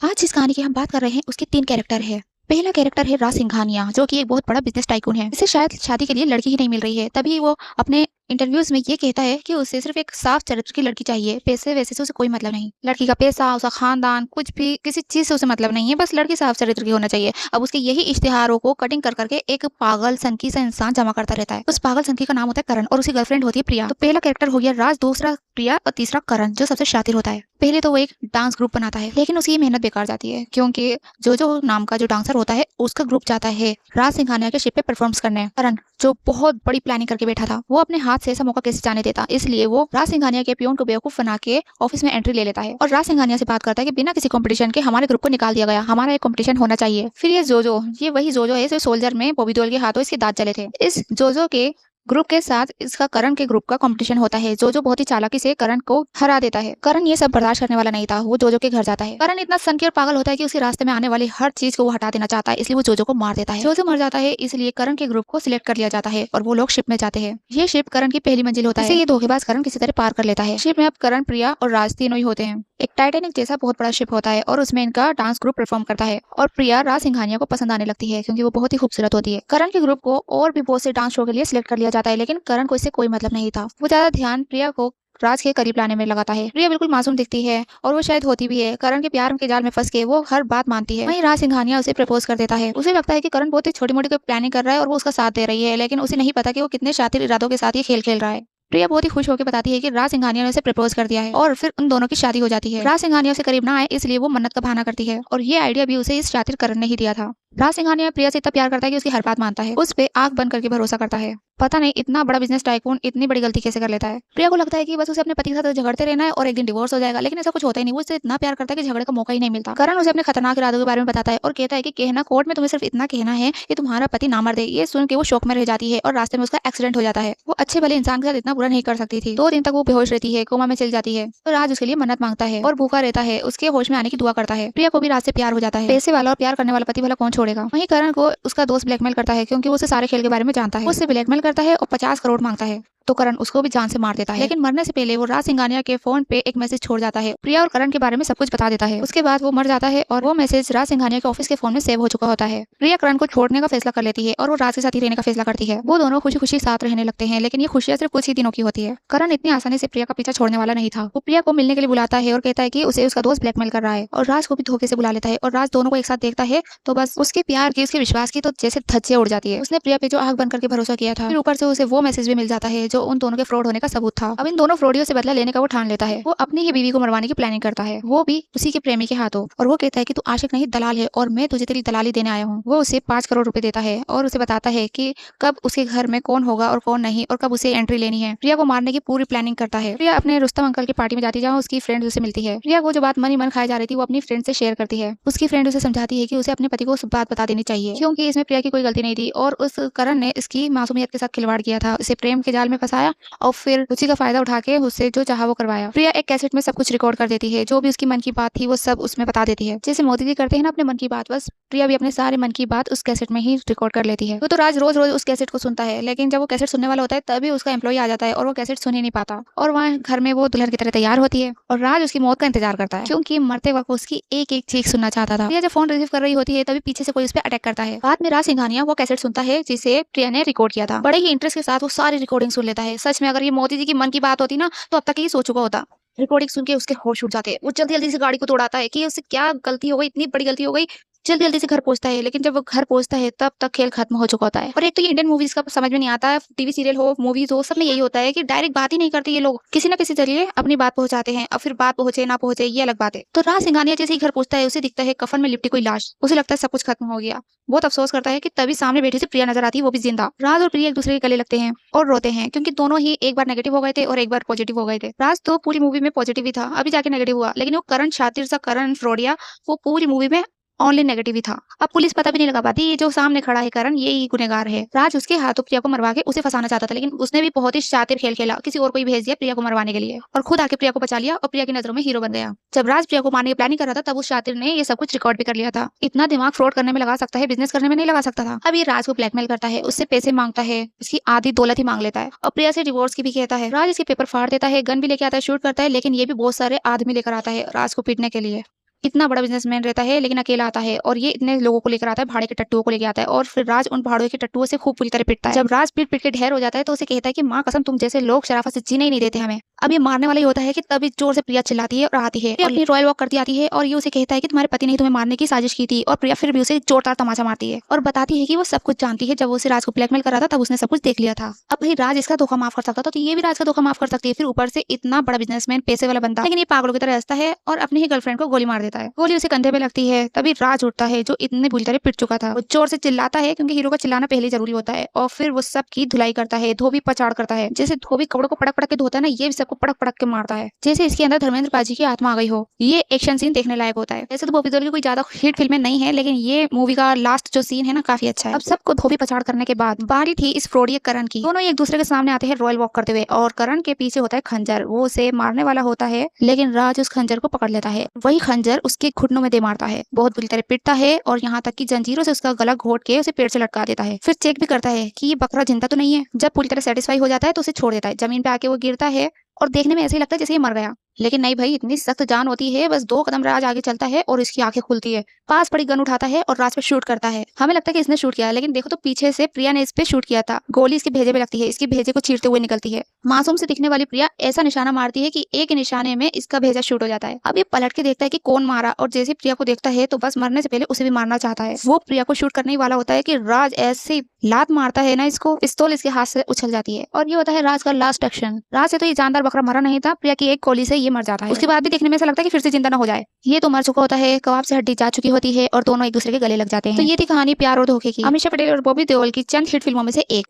आज जिस कहानी की हम बात कर रहे हैं उसके 3 कैरेक्टर है। पहला कैरेक्टर है राज सिंघानिया, जो कि एक बहुत बड़ा बिज़नेस टाइकून है। इसे शायद शादी के लिए लड़की ही नहीं मिल रही है, तभी वो अपने इंटरव्यूज़ में ये कहता है कि उसे सिर्फ़ एक साफ चरित्र की लड़की चाहिए, पैसे-वैसे से उसे कोई मतलब नहीं। लड़की का पैसा, उसका ख़ानदान, कुछ भी किसी चीज़ से उसे मतलब नहीं है, बस लड़की साफ चरित्र की होना चाहिए। अब उसके यही इश्तिहारों को कटिंग कर के एक पागल सनकी सा इंसान जमा करता रहता है। उस पागल सनकी का नाम होता है करण और उसकी गर्लफ्रेंड होती है प्रिया। तो पहला कैरेक्टर हो गया राज, दूसरा प्रिया और तीसरा करण, जो सबसे शातिर होता है। पहले तो वो एक डांस ग्रुप बनाता है, लेकिन उसकी ये मेहनत बेकार जाती है, क्योंकि जो नाम का जो डांसर होता है उसका ग्रुप जाता है राज सिंघानिया के शिप पे परफॉर्म्स करने। करण, जो बहुत बड़ी प्लानिंग करके बैठा था, वो अपने हाथ से ऐसा मौका कैसे जाने देता, इसलिए वो राज सिंघानिया के पियोन को बेवकूफ बना के ऑफिस में एंट्री ले लेता है और राज सिंघानिया से बात करता है कि बिना किसी कंपटीशन के हमारे ग्रुप को निकाल दिया गया, हमारा एक कंपटीशन होना चाहिए। फिर ये वही जोजो है जो सोल्जर में बॉबी देओल के हाथों इसके दांत जले थे। इस जोजो के ग्रुप के साथ इसका करण के ग्रुप का कंपटीशन होता है। जोजो बहुत ही चालाकी से करण को हरा देता है। करण ये सब बर्दाश्त करने वाला नहीं था, वो जोजो के घर जाता है। करण इतना सनकी और पागल होता है कि उसके रास्ते में आने वाली हर चीज को वो हटा देना चाहता है, इसलिए वो जोजो को मार देता है। जोजो मर जाता है, इसलिए करण के ग्रुप को सिलेक्ट कर लिया जाता है और वो लोग शिप में जाते हैं। ये शिप करण की पहली मंजिल होता है, इसे ये धोखेबाज करण किसी तरह पार कर लेता है। शिप में अब करण, प्रिया और राज तीनों ही होते हैं। एक टाइटैनिक जैसा बहुत बड़ा शिप होता है और उसमें इनका डांस ग्रुप परफॉर्म करता है और प्रिया राज सिंघानिया को पसंद आने लगती है, क्योंकि वो बहुत ही खूबसूरत होती है। करण के ग्रुप को और भी बहुत से डांस शो के लिए सिलेक्ट कर लिया जाता है, लेकिन करण को इससे कोई मतलब नहीं था। वो ज्यादा ध्यान प्रिया को राज के करीब लाने में लगाता है। प्रिया बिल्कुल मासूम दिखती है और वो शायद होती भी है। करण के प्यार के जाल में फंस के वो हर बात मानती है। वहीं राज सिंघानिया उसे प्रपोज कर देता है। उसे लगता है कि करण बहुत ही छोटी मोटी प्लानिंग कर रहा है और वो उसका साथ दे रही है, लेकिन उसे नहीं पता कि वो कितने शातिर इरादों के साथ ये खेल खेल रहा है। प्रिया बहुत ही खुश होकर बताती है कि राज सिंघानिया ने उसे प्रपोज कर दिया है और फिर उन दोनों की शादी हो जाती है। राज सिंघानिया से करीब ना आए, इसलिए वो मन्नत का बहाना करती है और ये आइडिया भी उसे इस शातिर करण ने ही दिया था। राज सिंघानिया प्रिया से इतना प्यार करता है कि उसकी हर बात मानता है, उस पे आंख बंद करके भरोसा करता है। पता नहीं इतना बड़ा बिजनेस टाइकून इतनी बड़ी गलती कैसे कर लेता है। प्रिया को लगता है कि बस उसे अपने पति के साथ झगड़ते रहना है और एक दिन डिवोर्स हो जाएगा, लेकिन ऐसा कुछ होता ही नहीं। वो उससे इतना प्यार करता है कि झगड़े का मौका ही नहीं मिलता। करण उसे अपने खतरनाक इरादों के बारे में बताता है और कहता है कि कहना कोर्ट में तुम्हें सिर्फ इतना कहना है कि तुम्हारा पति ना मर दे। ये सुन के वो शौक में रह जाती है और रास्ते में उसका एक्सीडेंट हो जाता है। वो अच्छे भले इंसान के साथ इतना बुरा नहीं कर सकती थी। 2 दिन तक वो बेहोश रहती है, कोमा में चली जाती है। तो राज उसके लिए मन्नत मांगता है और भूखा रहता है, उसके होश में आने की दुआ करता है। प्रिया को भी राज से प्यार हो जाता है। पैसे वाला और प्यार करने वाला पति भला कौन छोड़ेगा। वहीं करण को उसका दोस्त ब्लैकमेल करता है, क्योंकि वो उसे सारे खेल के बारे में जानता है। उससे ब्लैकमेल करता है और 50 करोड़ मांगता है। तो करण उसको भी जान से मार देता है, लेकिन मरने से पहले वो राज सिंघानिया के फोन पे एक मैसेज छोड़ जाता है। प्रिया और करण के बारे में सब कुछ बता देता है। उसके बाद वो मर जाता है और वो मैसेज राज सिंघानिया के ऑफिस के फोन में सेव हो चुका होता है। प्रिया करण को छोड़ने का फैसला कर लेती है और वो राज के साथ ही रहने का फैसला करती है। वो दोनों खुशी खुशी साथ रहने लगते हैं, लेकिन ये खुशियां सिर्फ कुछ ही दिनों की होती है। करण इतनी आसानी से प्रिया का पीछा छोड़ने वाला नहीं था। वो प्रिया को मिलने के लिए बुलाता है और कहता है कि उसे उसका दोस्त ब्लैकमेल कर रहा है, और राज को भी धोखे से बुला लेता है और राज दोनों को एक साथ देखता है तो बस उसके प्यार की, उसके विश्वास की तो जैसे धज्जियां उड़ जाती है। उसने प्रिया पे जो आंख बंद करके भरोसा किया था, फिर ऊपर से उसे वो मैसेज भी मिल जाता है जो उन दोनों के फ्रॉड होने का सबूत था। अब इन दोनों फ्रॉडियों से बदला लेने का वो ठान लेता है। वो अपनी ही बीवी को मरवाने की प्लानिंग करता है, वो भी उसी के प्रेमी के हाथों। और वो कहता है कि तू आशिक नहीं दलाल है और मैं तुझे तेरी दलाली देने आया हूँ। वो उसे 5 करोड़ रुपए देता है और उसे बताता है कि कब उसके घर में कौन होगा और कौन नहीं, और कब उसे एंट्री लेनी है। प्रिया को मारने की पूरी प्लानिंग करता है। प्रिया अपने रुस्तम अंकल की पार्टी में जाती है, जहाँ उसकी फ्रेंड उसे मिलती है। प्रिया को जो बात मन ही मन खाई जा रही थी वो अपनी फ्रेंड से शेयर करती है। उसकी फ्रेंड उसे समझाती है कि उसे अपने पति को सब बात बता देनी चाहिए, क्योंकि इसमें प्रिया की कोई गलती नहीं थी और उस करण ने इसकी मासूमियत के साथ खिलवाड़ किया था, इसे प्रेम के जाल में फंसाया और फिर उसी का फायदा उठा के उससे जो चाहा वो करवाया। प्रिया एक कैसेट में सब कुछ रिकॉर्ड कर देती है, जो भी उसकी मन की बात थी वो सब उसमें बता देती है, जैसे मोदी जी करते हैं ना अपने मन की बात, बस प्रिया भी अपने सारे मन की बात उस कैसेट में ही रिकॉर्ड कर लेती है। तो राज रोज रोज उस कैसेट को सुनता है, लेकिन जब वो कैसेट सुनने वाला होता है तभी उसका एम्प्लॉय आ जाता है और वो कैसेट सुन ही नहीं पाता, और वहाँ घर में वो दुल्हन की तरह तैयार होती है और राज उसकी मौत का इंतजार करता है, क्योंकि मरते वक्त उसकी एक एक चीख सुनना चाहता था। प्रिया जब फोन रिसीव कर रही होती है तभी पीछे से कोई उस पर अटैक करता है। बाद में राज सिंघानिया वो कैसेट सुनता है जिसे प्रिया ने रिकॉर्ड किया था। बड़े ही इंटरेस्ट के साथ वो सारी रिकॉर्डिंग सुन लेता है। सच में अगर ये मोदी जी की मन की बात होती ना तो अब तक ये सो चुका होता। रिकॉर्डिंग सुन के उसके होश उड़ जाते हैं। वो जल्दी जल्दी से गाड़ी को तोड़ाता है कि उससे क्या गलती हो गई, इतनी बड़ी गलती हो गई। जल्दी जल्दी से घर पहुंचता है, लेकिन जब वो घर पहुंचता है तब तक खेल खत्म हो चुका होता है। और एक तो ये इंडियन मूवीज का समझ में नहीं आता है, टीवी सीरियल हो मूवीज हो, सब में यही होता है कि डायरेक्ट बात ही नहीं करते ये लोग, किसी ना किसी जरिए अपनी बात पहुंचाते हैं और फिर बात पहुंचे ना पहुंचे ये अलग बात है। तो राज सिंघानिया जैसे ही घर पहुंचता है उसे दिखता है कफन में लिपटी कोई लाश। उसे लगता है सब कुछ खत्म हो गया। बहुत अफसोस करता है कि तभी सामने बैठी से प्रिया नजर आती है, वो भी जिंदा। राज और प्रिया एक दूसरे के गले लगते हैं और रोते हैं, क्योंकि दोनों ही एक बार नेगेटिव हो गए थे और एक बार पॉजिटिव हो गए थे। राज तो पूरी मूवी में पॉजिटिव ही था, अभी जाके नेगेटिव हुआ, लेकिन वो करण शातिर सा करण फ्रोडिया वो पूरी मूवी में ओनली नेगेटिव ही था। अब पुलिस पता भी नहीं लगा पाती ये जो सामने खड़ा है करण ये ही गुनहगार है। राज उसके हाथों प्रिया को मरवा के उसे फंसाना चाहता था, लेकिन उसने भी बहुत ही शातिर खेल खेला, किसी और को ही भेज दिया प्रिया को मरवाने के लिए और खुद आके प्रिया को बचा लिया और प्रिया की नजरों में हीरो बन गया। जब राज प्रिया को मारने की प्लानिंग कर रहा था तब उस शातिर ने ये सब कुछ रिकॉर्ड भी कर लिया था। इतना दिमाग फ्रॉड करने में लगा सकता है, बिजनेस करने में नहीं लगा सकता था। अब ये राज को ब्लैकमेल करता है, उससे पैसे मांगता है, उसकी आधी दौलत ही मांग लेता है और प्रिया से डिवोर्स की भी कहता है। राज इसके पेपर फाड़ देता है, गन भी लेके आता है, शूट करता है, लेकिन ये भी बहुत सारे आदमी लेकर आता है राज को पीटने के लिए। इतना बड़ा बिजनेसमैन रहता है लेकिन अकेला आता है और ये इतने लोगों को लेकर आता है, भाड़े के टट्टुओं को लेके आता है और फिर राज उन भाड़ों के टट्टुओं से खूब बुरी तरह पिटता है। जब राज पीट पीट के ढेर हो जाता है तो उसे कहता है कि माँ कसम तुम जैसे लोग शराफत से जीने ही नहीं देते हमें। अब ये मारने वाला ही होता है कि तभी जोर से प्रिया चिल्लाती है और आती है और अपनी रॉयल वॉक करती आती है और ये उसे कहता है कि तुम्हारे पति ने तुम्हें मारने की साजिश की थी और प्रिया फिर भी उसे जोरदार तमाचा मारती है और बताती है कि वो सब कुछ जानती है। जब वो उसे राज को ब्लैकमेल कर रहा था तब उसने सब कुछ देख लिया था। अब भाई राज इसका धोखा माफ कर सकता था तो ये भी राज का धोखा माफ कर सकती है। फिर ऊपर से इतना बड़ा बिजनेसमैन, पैसे वाला बंदा, लेकिन ये पागलों की तरह हंसता है और अपनी ही गर्लफ्रेंड को गोली मार देता है। गोली उसे कंधे पे लगती है। तभी राज उठता है जो इतनी बुरी तरह पिट चुका था। वो जोर से चिल्लाता है क्योंकि हीरो का चिल्लाना पहले जरूरी होता है और फिर वो सबकी धुलाई करता है, धोबी पछाड़ करता है। जैसे धोबी कपड़ों को पटक पटक के धोता है ना, ये भी सबको पटक पटक के मारता है जैसे इसके अंदर धर्मेंद्र पाजी की आत्मा आ गई हो। ये एक्शन सीन देखने लायक होता है। वैसे तो बॉबी देओल की कोई ज्यादा हिट फिल्में नहीं है लेकिन ये मूवी का लास्ट जो सीन है ना काफी अच्छा है। अब सबको धोबी पछाड़ करने के बाद बारी थी इस फ्रॉडी करण की। दोनों एक दूसरे के सामने आते हैं रॉयल वॉक करते हुए और करण के पीछे होता है खंजर। वो उसे मारने वाला होता है लेकिन राज उस खंजर को पकड़ लेता है। वही खंजर उसके घुटनों में दे मारता है, बहुत बुरी तरह पिटता है और यहाँ तक कि जंजीरों से उसका गला घोट के उसे पेड़ से लटका देता है। फिर चेक भी करता है कि ये बकरा जिंदा तो नहीं है। जब पूरी तरह सेटिस्फाई हो जाता है तो उसे छोड़ देता है। जमीन पे आके वो गिरता है और देखने में ऐसे ही लगता है जैसे ये मर गया, लेकिन नहीं भाई, इतनी सख्त जान होती है। बस 2 कदम राज आगे चलता है और इसकी आंखें खुलती है। पास पड़ी गन उठाता है और राज पे शूट करता है। हमें लगता है कि इसने शूट किया, लेकिन देखो तो पीछे से प्रिया ने इस पे शूट किया था। गोली इसके भेजे पे लगती है, इसकी भेजे को चीरते हुए निकलती है। मासूम से दिखने वाली प्रिया ऐसा निशाना मारती है कि एक निशाने में इसका भेजा शूट हो जाता है। अब ये पलट के देखता है कि कौन मारा और जैसे प्रिया को देखता है तो बस मरने से पहले उसे भी मारना चाहता है। वो प्रिया को शूट करने वाला होता है कि राज ऐसे लात मारता है ना इसको, पिस्तौल इसके हाथ से उछल जाती है और ये होता है राज का लास्ट एक्शन। राज से तो ये जानदार बकरा मरा नहीं था, प्रिया की एक गोली से ये मर जाता है। उसके बाद भी देखने में ऐसा लगता है कि फिर से जिंदा ना हो जाए। ये तो मर चुका होता है, कबाब से हड्डी जा चुकी होती है और दोनों एक दूसरे के गले लग जाते हैं। तो ये थी कहानी प्यार और धोखे की, अमीषा पटेल और बॉबी देओल की चंद हिट फिल्मों में से एक।